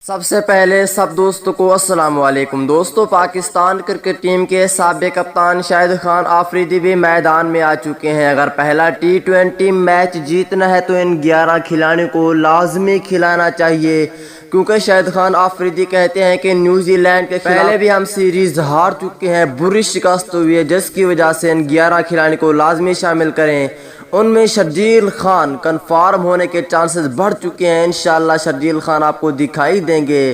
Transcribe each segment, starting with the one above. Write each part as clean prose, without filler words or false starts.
सबसे पहले सब दोस्तों को अस्सलाम वालेकुम। दोस्तों, पाकिस्तान क्रिकेट टीम के साबिक कप्तान शाहिद खान आफरीदी भी मैदान में आ चुके हैं। अगर पहला T20 मैच जीतना है तो इन 11 खिलाड़ियों को लाजमी खिलाना चाहिए, क्योंकि शाहिद खान आफरीदी कहते हैं कि न्यूजीलैंड के पहले भी हम सीरीज हार चुके हैं, बुरी शिकस्त हुई है, जिसकी वजह से इन 11 खिलाड़ियों को लाजमी शामिल करें। उनमें शर्जील खान कन्फर्म होने के चांसेस बढ़ चुके हैं। इंशाल्लाह शर्जील खान आपको दिखाई देंगे।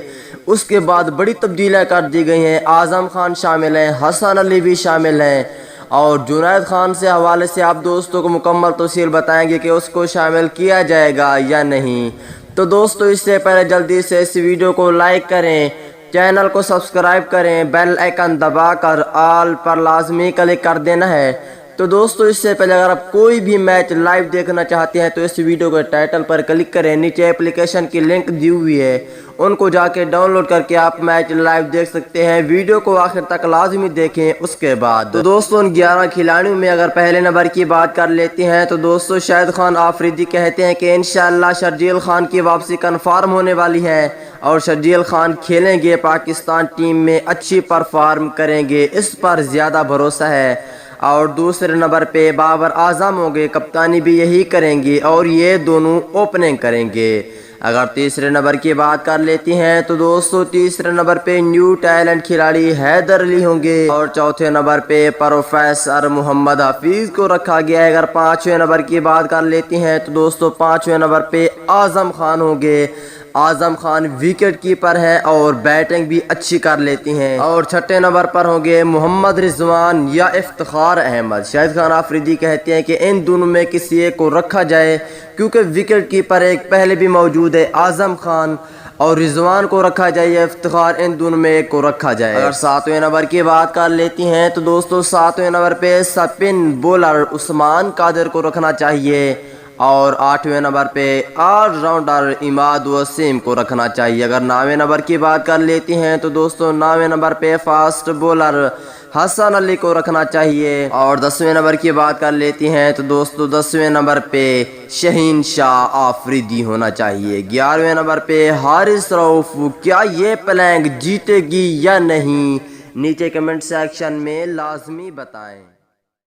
उसके बाद बड़ी तब्दीलियां कर दी गई हैं। आज़म खान शामिल हैं, हसन अली भी शामिल हैं, और जुनैद खान से हवाले से आप दोस्तों को मुकम्मल तफसील बताएंगे कि उसको शामिल किया जाएगा या नहीं। तो दोस्तों, इससे पहले जल्दी से इस वीडियो को लाइक करें, चैनल को सब्सक्राइब करें, बेल आइकन दबाकर ऑल पर लाजमी क्लिक कर देना है। तो दोस्तों, इससे पहले अगर आप कोई भी मैच लाइव देखना चाहते हैं तो इस वीडियो के टाइटल पर क्लिक करें, नीचे एप्लीकेशन की लिंक दी हुई है, उनको जाके डाउनलोड करके आप मैच लाइव देख सकते हैं। वीडियो को आखिर तक लाजमी देखें। उसके बाद तो दोस्तों, उन 11 खिलाड़ियों में अगर पहले नंबर की बात कर लेते हैं तो दोस्तों शाहिद खान आफरीदी कहते हैं कि इंशाल्लाह शर्जील खान की वापसी कन्फर्म होने वाली है और शर्जील खान खेलेंगे, पाकिस्तान टीम में अच्छी परफॉर्म करेंगे, इस पर ज़्यादा भरोसा है। और दूसरे नंबर पे बाबर आजम होंगे, कप्तानी भी यही करेंगे और ये दोनों ओपनिंग करेंगे। अगर तीसरे नंबर की बात कर लेती हैं तो दोस्तों तीसरे नंबर पे न्यू टैलेंट खिलाड़ी हैदर अली होंगे और चौथे नंबर पे प्रोफेसर मोहम्मद हफीज को रखा गया है। अगर पांचवें नंबर की बात कर लेती हैं तो दोस्तों पांचवें नंबर पे आजम खान होंगे। आजम खान विकेट कीपर हैं और बैटिंग भी अच्छी कर लेती हैं। और छठे नंबर पर होंगे मोहम्मद रिजवान या इफ्तिखार अहमद। शाहिद खान आफरीदी कहते हैं कि इन दोनों में किसी एक को रखा जाए, क्योंकि विकेट कीपर एक पहले भी मौजूद है, आजम खान, और रिजवान को रखा जाए या इफ्तिखार, इन दोनों में एक को रखा जाए। अगर सातवें नंबर की बात कर लेती हैं तो दोस्तों सातवें नंबर पे स्पिन बॉलर उस्मान कादिर को रखना चाहिए और आठवें नंबर पे ऑलराउंडर इमाद वसीम को रखना चाहिए। अगर नौवें नंबर की बात कर लेती हैं तो दोस्तों नौवें नंबर पे फास्ट बॉलर हसन अली को रखना चाहिए। और 10वें नंबर की बात कर लेती हैं तो दोस्तों 10वें नंबर पे शहीन शाह आफरीदी होना चाहिए। 11वें नंबर पे हारिस रऊफ। क्या ये प्लेइंग जीतेगी या नहीं, नीचे कमेंट सेक्शन में लाजमी बताएं।